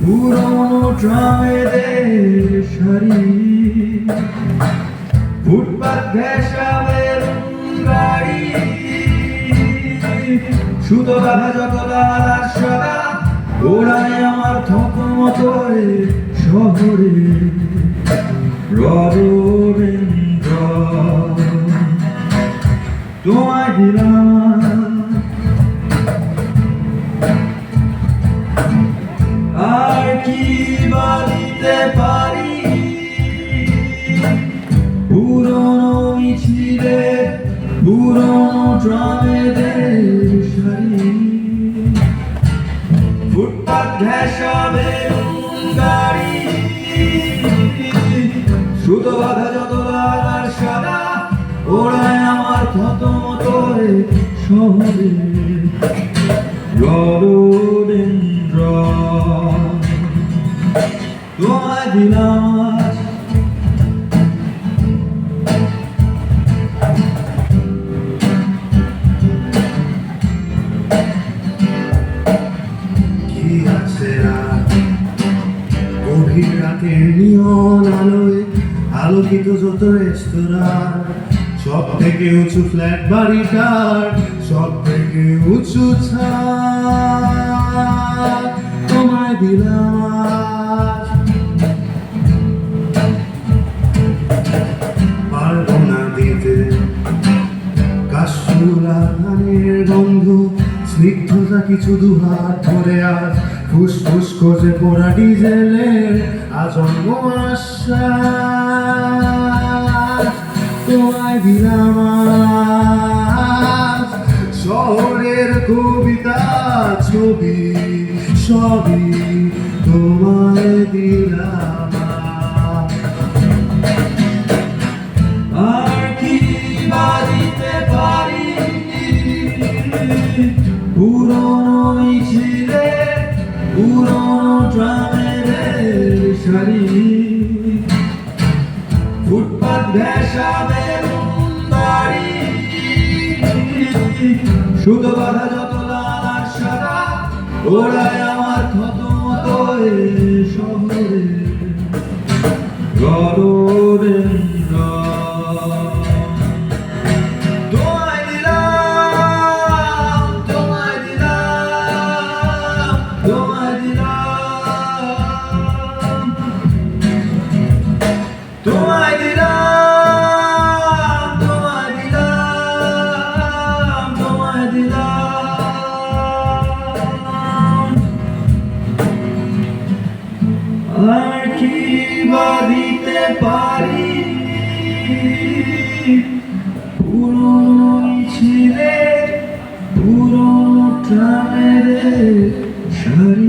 পুরনো ট্রামেদের সারি, ফুটপাত ঘেঁষা বেলুন গাড়ি, সুতো বাঁধা যত লাল আর সাদা ওড়ায় আমার থতমত শহরে রডোডেন্ড্র। তোমায় দিলাম আর কি বা দিতে পারি, পুরনো মিছিলে পুরনো ড্রামেদের সারি, ফুটপাত ঘেঁষা বেলুন গাড়ি, সুতো বাঁধা যত লাল আর সাদা ওড়ায় আমার থতমত শহরে রডোডেন্ড্র। তোমায় দিলাম কি আছে রাত, গভীর রাতের নিয়ন আলোয় আলোকিত যত রেস্তোরাঁ, সব থেকে উঁচু ফ্ল্যাট বাড়িটার সব থেকে উঁচু ছাদ তোমায় দিলাম আজ। পারবো না দিতে কাশফুলা ধানের গন্ধ, স্নিগ্ধতা কিছু দুহাত ধরে আজ ফুসফুস করে পোড়া ডিজেলের আজন্ম আশ্বাস। তোমায় দিলাম আজ শহরের কবিতা ছবি সবই তোমায় দিলাম আজ। আর কি বা দিতে পারি, পুরনো মিছিলে পুরনো ট্রামেদের সারি, ফুটপাত ঘেঁষা বেলুন গাড়ি, সুতো বাঁধা যত লাল আর সাদা ওড়ায় আমার থতমত শহরে রডোডেন্ড্র। তোমায় দিলাম, তোমায় দিলাম, তোমায় দিলাম, তোমায় দিলাম, তোমায় দিলাম, তোমায় দিলাম। আর কি বা দিতে পারি, পুরনো মিছিলে পুরনো ট্রামেদের সারি।